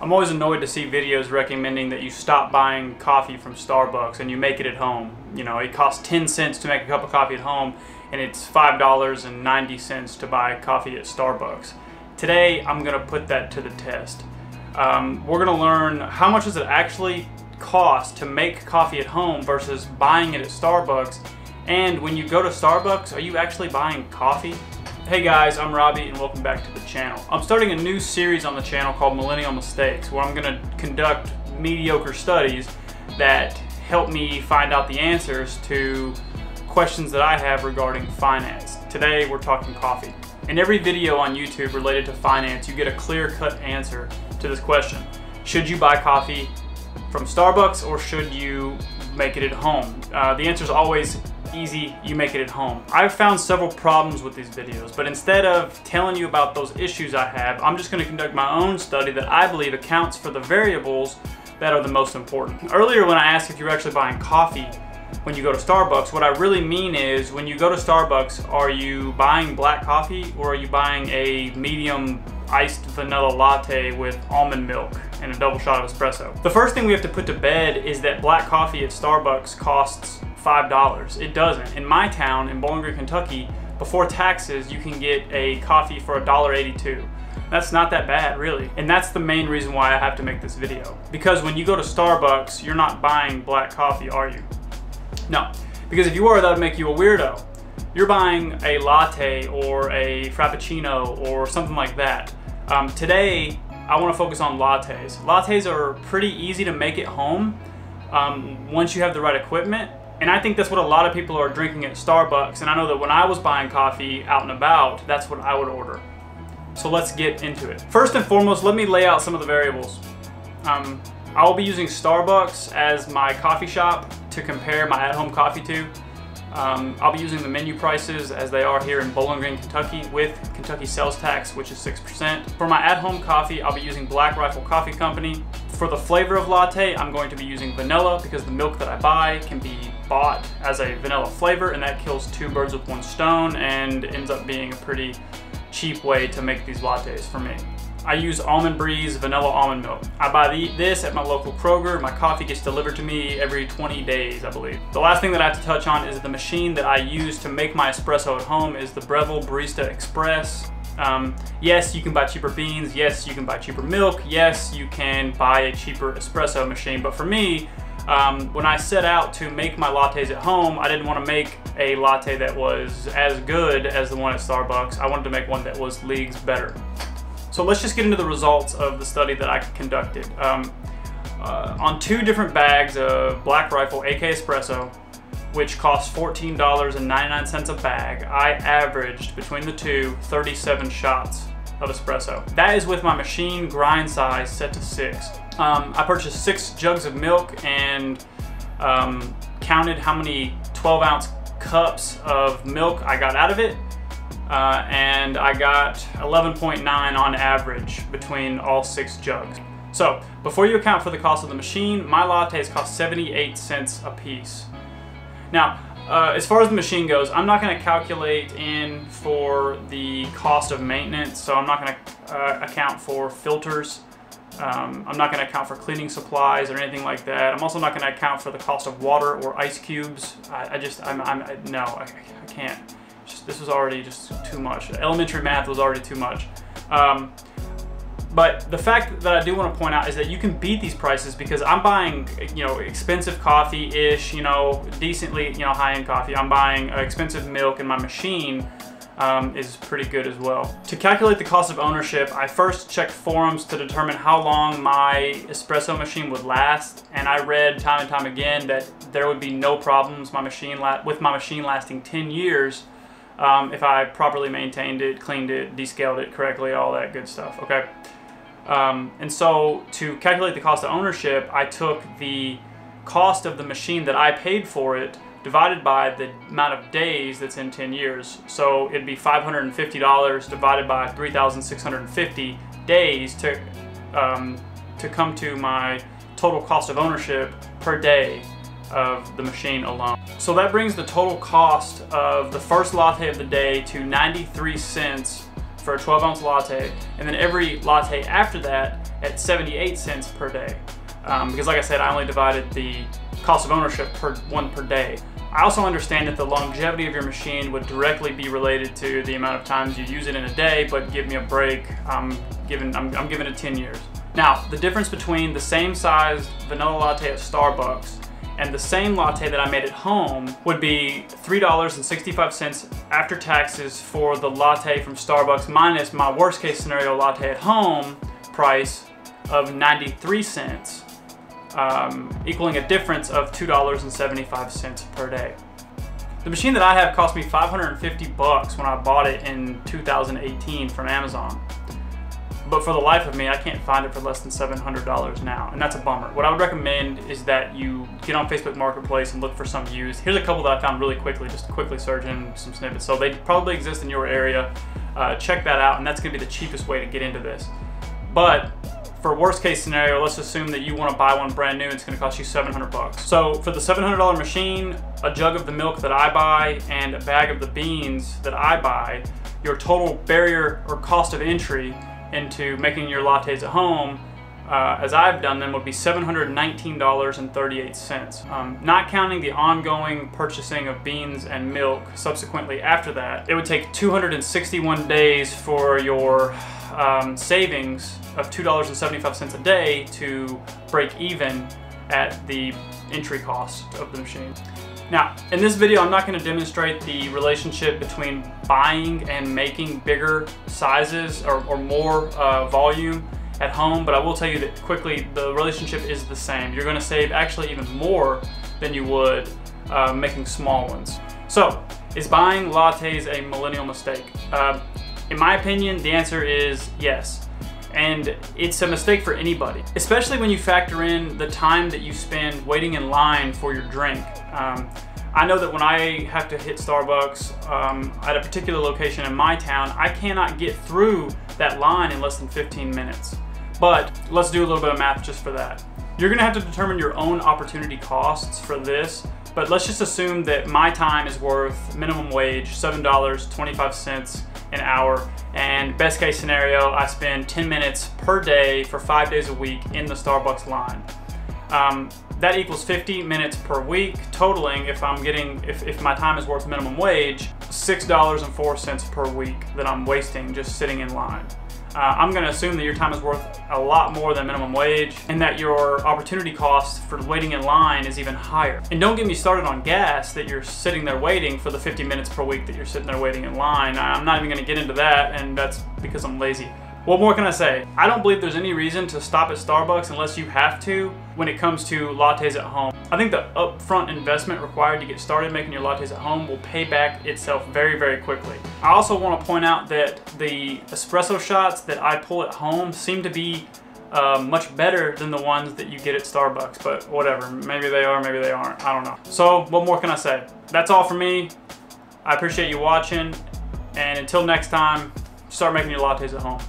I'm always annoyed to see videos recommending that you stop buying coffee from Starbucks and you make it at home. You know, it costs 10 cents to make a cup of coffee at home and it's $5.90 to buy coffee at Starbucks. Today, I'm gonna put that to the test. We're gonna learn how much does it actually cost to make coffee at home versus buying it at Starbucks. And when you go to Starbucks, are you actually buying coffee? Hey guys, I'm Robbie and welcome back to the channel. I'm starting a new series on the channel called Millennial Mistakes, where I'm going to conduct mediocre studies that help me find out the answers to questions that I have regarding finance. Today we're talking coffee. In every video on YouTube related to finance, you get a clear-cut answer to this question. Should you buy coffee from Starbucks or should you make it at home? The answer is always easy, you make it at home. I've found several problems with these videos, but instead of telling you about those issues I have, I'm just going to conduct my own study that I believe accounts for the variables that are the most important. Earlier when I asked if you're actually buying coffee when you go to Starbucks, what I really mean is when you go to Starbucks, are you buying black coffee or are you buying a medium iced vanilla latte with almond milk and a double shot of espresso? The first thing we have to put to bed is that black coffee at Starbucks costs $5. It doesn't. In my town, in Bowling Green, Kentucky, before taxes, you can get a coffee for $1.82. That's not that bad, really. And that's the main reason why I have to make this video. Because when you go to Starbucks, you're not buying black coffee, are you? No. Because if you are, that would make you a weirdo. You're buying a latte or a frappuccino or something like that. Today, I want to focus on lattes. Lattes are pretty easy to make at home once you have the right equipment. And I think that's what a lot of people are drinking at Starbucks. And I know that when I was buying coffee out and about, that's what I would order. So let's get into it. First and foremost, let me lay out some of the variables. I'll be using Starbucks as my coffee shop to compare my at-home coffee to. I'll be using the menu prices as they are here in Bowling Green, Kentucky with Kentucky sales tax, which is 6%. For my at-home coffee, I'll be using Black Rifle Coffee Company. For the flavor of latte, I'm going to be using vanilla because the milk that I buy can be bought as a vanilla flavor, and that kills two birds with one stone and ends up being a pretty cheap way to make these lattes for me. I use Almond Breeze vanilla almond milk. I buy this at my local Kroger. My coffee gets delivered to me every 20 days, I believe. The last thing that I have to touch on is the machine that I use to make my espresso at home is the Breville Barista Express. Yes, you can buy cheaper beans. Yes, you can buy cheaper milk. Yes, you can buy a cheaper espresso machine. But for me, when I set out to make my lattes at home, I didn't want to make a latte that was as good as the one at Starbucks. I wanted to make one that was leagues better. So let's just get into the results of the study that I conducted. On two different bags of Black Rifle AK Espresso, which costs $14.99 a bag, I averaged between the two 37 shots of espresso. That is with my machine grind size set to 6. I purchased 6 jugs of milk and counted how many 12-ounce cups of milk I got out of it. And I got 11.9 on average between all 6 jugs. So before you account for the cost of the machine, my lattes cost 78 cents a piece. Now, as far as the machine goes, I'm not going to calculate in for the cost of maintenance, so I'm not going to account for filters. I'm not going to account for cleaning supplies or anything like that. I'm also not going to account for the cost of water or ice cubes. No, I can't. This was already just too much. Elementary math was already too much. But the fact that I do want to point out is that you can beat these prices because I'm buying, expensive coffee-ish, decently, high-end coffee. I'm buying expensive milk, and my machine is pretty good as well. To calculate the cost of ownership, I first checked forums to determine how long my espresso machine would last, and I read time and time again that there would be no problems with my machine lasting 10 years if I properly maintained it, cleaned it, descaled it correctly, all that good stuff, okay? And so to calculate the cost of ownership, I took the cost of the machine that I paid for it divided by the amount of days that's in 10 years. So it'd be $550 divided by 3,650 days to come to my total cost of ownership per day of the machine alone. So that brings the total cost of the first latte of the day to 93 cents for a 12-ounce latte, and then every latte after that at 78 cents per day. Because like I said, I only divided the cost of ownership per day. I also understand that the longevity of your machine would directly be related to the amount of times you use it in a day, but give me a break, I'm giving it 10 years. Now, the difference between the same size vanilla latte at Starbucks and the same latte that I made at home would be $3.65 after taxes for the latte from Starbucks minus my worst case scenario latte at home price of 93 cents, equaling a difference of $2.75 per day. The machine that I have cost me 550 bucks when I bought it in 2018 from Amazon. But for the life of me, I can't find it for less than $700 now, and that's a bummer. What I would recommend is that you get on Facebook Marketplace and look for some used. Here's a couple that I found really quickly, just quickly search in some snippets. So they probably exist in your area. Check that out, and that's gonna be the cheapest way to get into this. But for worst case scenario, let's assume that you wanna buy one brand new and it's gonna cost you 700 bucks. So for the $700 machine, a jug of the milk that I buy, and a bag of the beans that I buy, your total barrier or cost of entry into making your lattes at home, as I've done them, would be $719.38. Not counting the ongoing purchasing of beans and milk subsequently after that, it would take 261 days for your savings of $2.75 a day to break even at the entry cost of the machine. Now, in this video, I'm not going to demonstrate the relationship between buying and making bigger sizes or more volume at home, but I will tell you that quickly the relationship is the same. You're going to save actually even more than you would making small ones. So, is buying lattes a millennial mistake? In my opinion, the answer is yes. And it's a mistake for anybody, especially when you factor in the time that you spend waiting in line for your drink. I know that when I have to hit Starbucks at a particular location in my town, I cannot get through that line in less than 15 minutes. But let's do a little bit of math just for that. You're gonna have to determine your own opportunity costs for this, but let's just assume that my time is worth minimum wage, $7.25 an hour, and best case scenario, I spend 10 minutes per day for 5 days a week in the Starbucks line. That equals 50 minutes per week, totaling, if my time is worth minimum wage, $6.04 per week that I'm wasting just sitting in line. I'm gonna assume that your time is worth a lot more than minimum wage, and that your opportunity cost for waiting in line is even higher. And don't get me started on gas, that you're sitting there waiting for the 50 minutes per week that you're sitting there waiting in line. I'm not even gonna get into that, and that's because I'm lazy. What more can I say? I don't believe there's any reason to stop at Starbucks unless you have to when it comes to lattes at home. I think the upfront investment required to get started making your lattes at home will pay back itself very, very quickly. I also want to point out that the espresso shots that I pull at home seem to be much better than the ones that you get at Starbucks, but whatever. Maybe they are, maybe they aren't. I don't know. So what more can I say? That's all for me. I appreciate you watching, and until next time, start making your lattes at home.